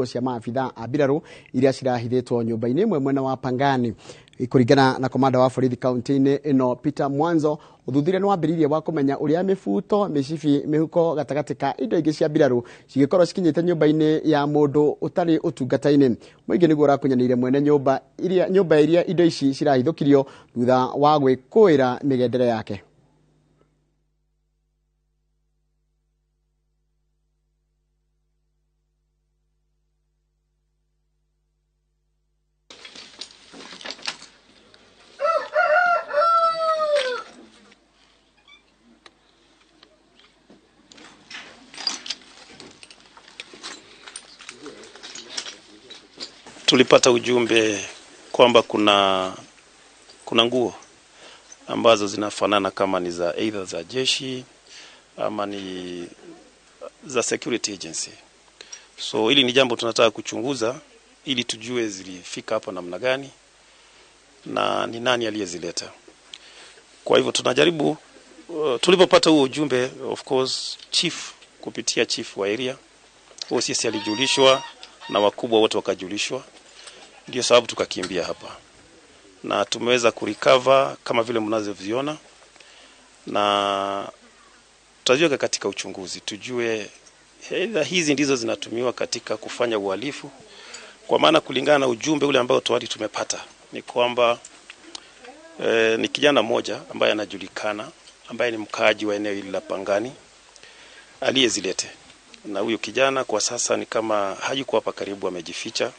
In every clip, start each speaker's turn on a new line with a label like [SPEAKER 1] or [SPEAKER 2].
[SPEAKER 1] cia maabitha a mbiraru iria cirahithitwo nyumba-ini imwe mwena wa Pangani. Kuringana na komanda wa borithi kaunti-ini ino Peter Mwanzo, uthuthuria ni wambiririe wa kumenya uria mibuto micibi mihuko gatagati ka indo ingi cia mbiraru cigikorwo cikinyite nyumba-ini ya mundu utari utungata-ini. Muingi niguo urakunyanire mwene nyumba iria indo ici cirahithũkirio thutha wa gwikuira migendere yake.
[SPEAKER 2] Tulipata ujumbe kwamba kuna nguo ambazo zinafanana kama ni za either za jeshi ama ni za security agency. So hili ni jambo tunataka kuchunguza ili tujue zilifika hapa namna gani na ni nani aliyezileta. Kwa hivyo tunajaribu tulipopata huo ujumbe, of course chief kupitia chief wa area OCS alijulishwa na wakubwa wote wakajulishwa. Ndio sababu tukakimbia hapa. Na tumeweza kurecover kama vile mnazoviona. Na tutajiweka katika uchunguzi tujue hizi ndizo zinatumiwa katika kufanya uhalifu. Kwa maana kulingana na ujumbe ule ambao tayari tumepata ni kwamba ni kijana mmoja ambaye anajulikana, ambaye ni mkaaji wa eneo hili la Pangani aliyezilete. Na huyo kijana kwa sasa ni kama hayuko hapa karibu, amejificha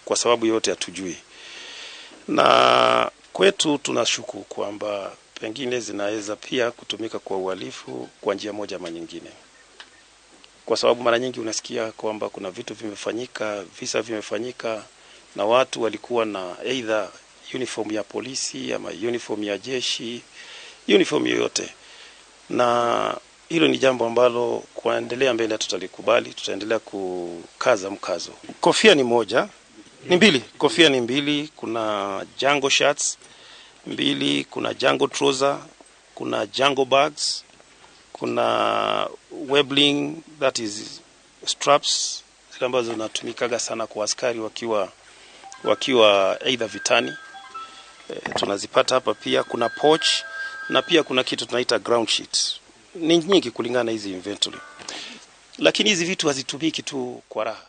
[SPEAKER 2] kwa sababu yote hatujui. Na kwetu tunashuku kwamba pengine zinaweza pia kutumika kwa uhalifu kwa njia moja ama nyingine. Kwa sababu mara nyingi unasikia kwamba kuna vitu vimefanyika, visa vimefanyika na watu walikuwa na either uniform ya polisi ama uniform ya jeshi, uniform yoyote. Na hilo ni jambo ambalo kuendelea mbele tutalikubali, tutaendelea kukaza mkazo. Kofia ni moja, ni mbili, kofia ni mbili, kuna Jango shirts mbili, kuna Jango trouser, kuna Jango bags, kuna Webling, that is straps, zile ambazo zinatumikaga sana kwa askari wakiwa either vitani. Tunazipata hapa pia, kuna pouch na pia kuna kitu tunaita ground sheet. Ni nyingi kulingana hizi inventory. Lakini hizi vitu hazitumiki tu kwa raha.